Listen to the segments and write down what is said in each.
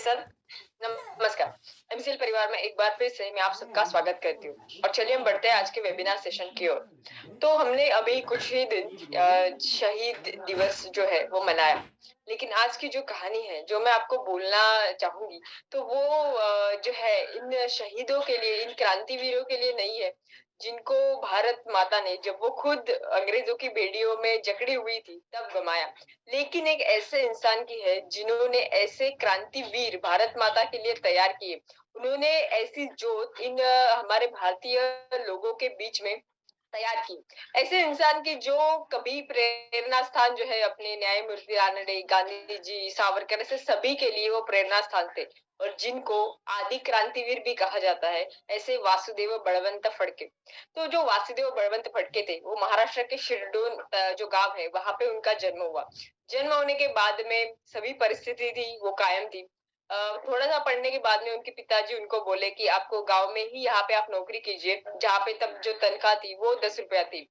Sir, नमस्कार। MCL परिवार में एक बार फिर से मैं आप सबका स्वागत करती हूँ और चलिए हम बढ़ते हैं आज के वेबिनार सेशन की ओर। तो हमने अभी कुछ ही दिन शहीद दिवस जो है वो मनाया, लेकिन आज की जो कहानी है जो मैं आपको बोलना चाहूंगी तो वो जो है इन शहीदों के लिए, इन क्रांतिवीरों के लिए नहीं है जिनको भारत माता ने जब वो खुद अंग्रेजों की बेड़ियों में जकड़ी हुई थी तब गमाया, लेकिन एक ऐसे इंसान की है जिन्होंने ऐसे क्रांतिवीर भारत माता के लिए तैयार किए। उन्होंने ऐसी जोत इन हमारे भारतीय लोगों के बीच में तैयार की। ऐसे इंसान की जो कभी प्रेरणा स्थान जो है अपने न्यायमूर्ति रानडे, गांधी जी, सावरकर, ऐसे सभी के लिए वो प्रेरणा स्थान थे और जिनको आदि क्रांतिवीर भी कहा जाता है, ऐसे वासुदेव बळवंत फडके। तो जो वासुदेव बळवंत फडके थे वो महाराष्ट्र के शिरडोन जो गांव है वहां पे उनका जन्म हुआ। जन्म होने के बाद में सभी परिस्थिति थी वो कायम थी। थोड़ा सा पढ़ने के बाद में उनके पिताजी उनको बोले कि आपको गांव में ही यहाँ पे आप नौकरी कीजिए, जहाँ पे तब जो तनख्वाह थी वो 10 रुपया थी।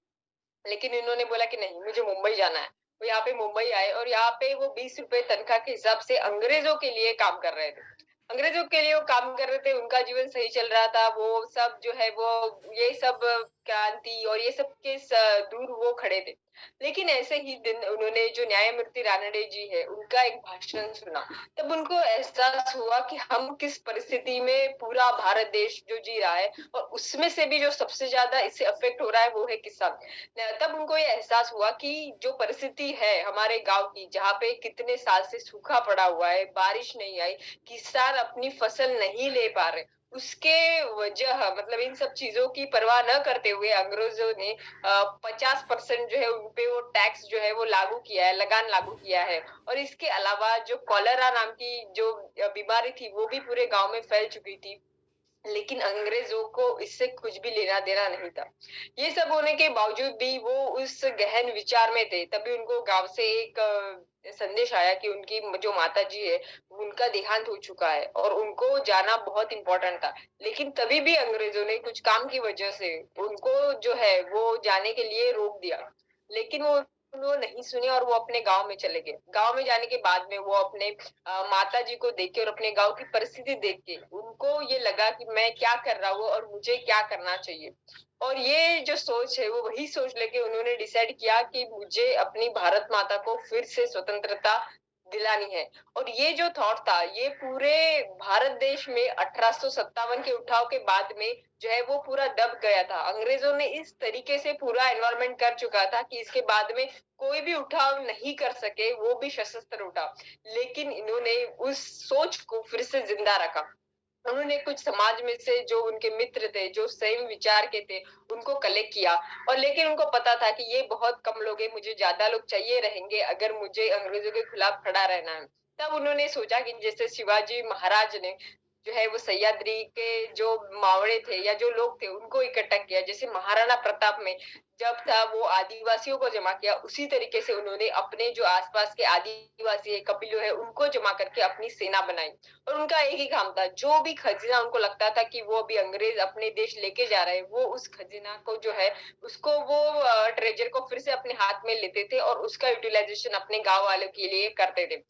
लेकिन इन्होंने बोला कि नहीं, मुझे मुंबई जाना है। वो यहाँ पे मुंबई आए और यहाँ पे वो 20 रुपए तनख्वाह के हिसाब से अंग्रेजों के लिए काम कर रहे थे। अंग्रेजों के लिए वो काम कर रहे थे, उनका जीवन सही चल रहा था। वो सब जो है वो ये सब क्रांति और ये सब के दूर वो खड़े थे। लेकिन ऐसे ही दिन उन्होंने जो न्यायमूर्ति रानडे जी है उनका एक भाषण सुना। तब उनको एहसास हुआ कि हम किस परिस्थिति में पूरा भारत देश जो जी रहा है और उसमें से भी जो सबसे ज्यादा इससे अफेक्ट हो रहा है वो है किसान। तब उनको ये एहसास हुआ कि जो परिस्थिति है हमारे गांव की, जहाँ पे कितने साल से सूखा पड़ा हुआ है, बारिश नहीं आई, किसान अपनी फसल नहीं ले पा रहे, उसके वजह मतलब इन सब चीजों की परवाह न करते हुए अंग्रेजों ने 50% जो है उनपे वो टैक्स जो है वो लागू किया है, लगान लागू किया है। और इसके अलावा जो कॉलेरा नाम की जो बीमारी थी वो भी पूरे गांव में फैल चुकी थी, लेकिन अंग्रेजों को इससे कुछ भी लेना देना नहीं था। ये सब होने के बावजूद भी वो उस गहन विचार में थे। तभी उनको गांव से एक संदेश आया कि उनकी जो माता जी है उनका देहांत हो चुका है और उनको जाना बहुत इंपॉर्टेंट था। लेकिन तभी भी अंग्रेजों ने कुछ काम की वजह से उनको जो है वो जाने के लिए रोक दिया। लेकिन वो नहीं सुने और वो अपने गांव में चले गए। गांव में जाने के बाद में वो अपने माता जी को देख के और अपने गांव की परिस्थिति देख के उनको ये लगा कि मैं क्या कर रहा हूँ और मुझे क्या करना चाहिए। और ये जो सोच है वो वही सोच लेके उन्होंने डिसाइड किया कि मुझे अपनी भारत माता को फिर से स्वतंत्रता दिलानी है। और ये जो थॉट था ये पूरे भारत देश में 1857 के उठाव के बाद में जो है वो पूरा दब गया था। अंग्रेजों ने इस तरीके से पूरा एनवायरमेंट कर चुका था कि इसके बाद में कोई भी उठाव नहीं कर सके, वो भी सशस्त्र उठाव। लेकिन इन्होंने उस सोच को फिर से जिंदा रखा। उन्होंने कुछ समाज में से जो उनके मित्र थे, जो सेम विचार के थे, उनको कलेक्ट किया। और लेकिन उनको पता था कि ये बहुत कम लोग हैं, मुझे ज्यादा लोग चाहिए रहेंगे अगर मुझे अंग्रेजों के खिलाफ खड़ा रहना है। तब उन्होंने सोचा कि जैसे शिवाजी महाराज ने जो है वो सह्याद्री के जो मावड़े थे या जो लोग थे उनको इकट्ठा किया, जैसे महाराणा प्रताप में जब था वो आदिवासियों को जमा किया, उसी तरीके से उन्होंने अपने जो आसपास के आदिवासी है, कपिलो है, उनको जमा करके अपनी सेना बनाई। और उनका एक ही काम था, जो भी खजीना उनको लगता था कि वो अभी अंग्रेज अपने देश लेके जा रहे हैं, वो उस खजीना को जो है उसको वो ट्रेजर को फिर से अपने हाथ में लेते थे और उसका यूटिलाइजेशन अपने गांव वालों के लिए करते थे।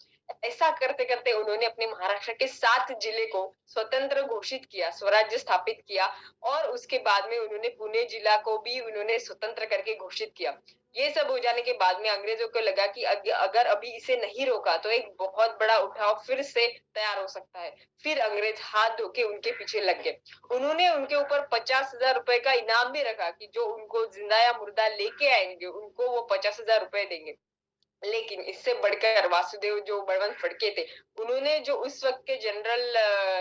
ऐसा करते करते उन्होंने अपने महाराष्ट्र के 7 जिले को स्वतंत्र घोषित किया, स्वराज्य स्थापित किया। और उसके बाद में उन्होंने पुणे जिला को भी उन्होंने स्वतंत्र करके घोषित किया। ये सब हो जाने के बाद में अंग्रेजों को लगा कि अगर अभी इसे नहीं रोका तो एक बहुत बड़ा उठाव फिर से तैयार हो सकता है। फिर अंग्रेज हाथ धो के उनके पीछे लग गए। उन्होंने उनके ऊपर 50,000 रुपए का इनाम भी रखा कि जो उनको जिंदा या मुर्दा लेके आएंगे उनको वो 50,000 रुपए देंगे। लेकिन इससे बढ़कर वासुदेव जो बळवंत फडके थे, उन्होंने जो उस वक्त के जनरल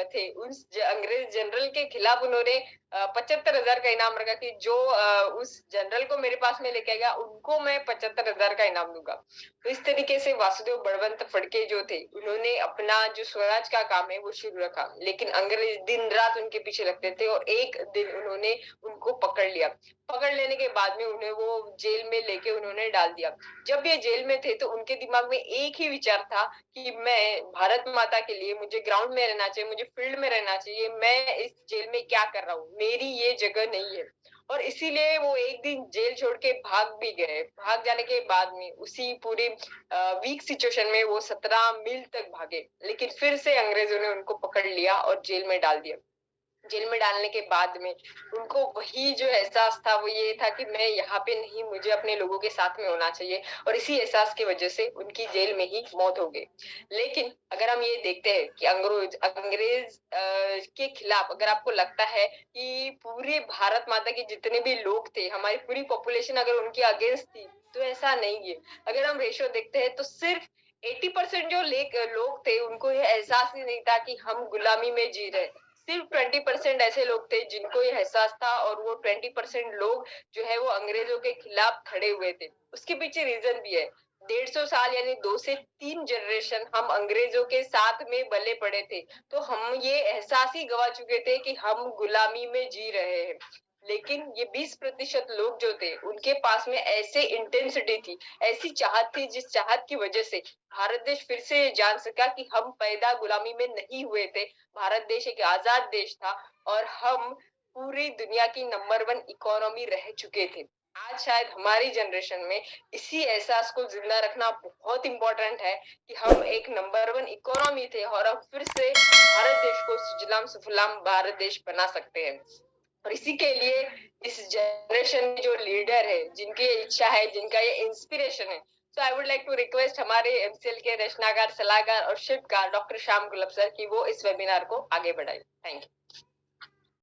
थे, उस अंग्रेज जनरल के खिलाफ उन्होंने 75,000 का इनाम रखा कि जो उस जनरल को मेरे पास में लेके आएगा उनको मैं 75,000 का इनाम दूंगा। तो इस तरीके से वासुदेव बळवंत फडके जो थे उन्होंने अपना जो स्वराज का काम है वो शुरू रखा। लेकिन अंग्रेज दिन रात उनके पीछे लगते थे और एक दिन उन्होंने उनको पकड़ लिया। पकड़ लेने के बाद में उन्हें वो जेल में लेके उन्होंने डाल दिया। जब ये जेल में थे तो उनके दिमाग में एक ही विचार था कि मैं भारत माता के लिए, मुझे ग्राउंड में रहना चाहिए, मुझे फील्ड में रहना चाहिए, मैं इस जेल में क्या कर रहा हूँ, मेरी ये जगह नहीं है। और इसीलिए वो एक दिन जेल छोड़ के भाग भी गए। भाग जाने के बाद में उसी पूरी वीक सिचुएशन में वो 17 मील तक भागे, लेकिन फिर से अंग्रेजों ने उनको पकड़ लिया और जेल में डाल दिया। जेल में डालने के बाद में उनको वही जो एहसास था वो ये था कि मैं यहाँ पे नहीं, मुझे अपने लोगों के साथ में होना चाहिए, और इसी एहसास की वजह से उनकी जेल में ही मौत हो गई। लेकिन अगर हम ये देखते हैं कि अंग्रेज अंग्रेज के खिलाफ अगर आपको लगता है कि पूरे भारत माता के जितने भी लोग थे, हमारी पूरी पॉपुलेशन अगर उनके अगेंस्ट थी, तो ऐसा नहीं है। अगर हम रेशो देखते हैं तो सिर्फ 80% जो लोग थे उनको ये एहसास ही नहीं था कि हम गुलामी में जी रहे। सिर्फ 20% ऐसे लोग थे जिनको ये एहसास था, और वो 20% लोग जो है वो अंग्रेजों के खिलाफ खड़े हुए थे। उसके पीछे रीजन भी है। 150 साल यानी 2 से 3 जनरेशन हम अंग्रेजों के साथ में बले पड़े थे, तो हम ये एहसास ही गवा चुके थे कि हम गुलामी में जी रहे हैं। लेकिन ये 20% लोग जो थे उनके पास में ऐसे इंटेंसिटी थी, ऐसी चाहत थी, जिस चाहत की वजह से भारत देश फिर से जान सका कि हम पैदा गुलामी में नहीं हुए थे। भारत देश एक आजाद देश था और हम पूरी दुनिया की नंबर 1 इकोनॉमी रह चुके थे। आज शायद हमारी जनरेशन में इसी एहसास को जिंदा रखना बहुत इंपॉर्टेंट है कि हम एक नंबर 1 इकोनॉमी थे और अब फिर से भारत देश को सुजलाम सुफलाम भारत देश बना सकते हैं। और इसी के लिए इस जनरेशन में जो लीडर है, जिनकी इच्छा है, जिनका ये इंस्पिरेशन है, so I would like to request हमारे एमसीएल के रचनाकार, सलाहकार और शिल्पकार डॉक्टर श्याम गुलाब सर की वो इस वेबिनार को आगे बढ़ाए। Thank you.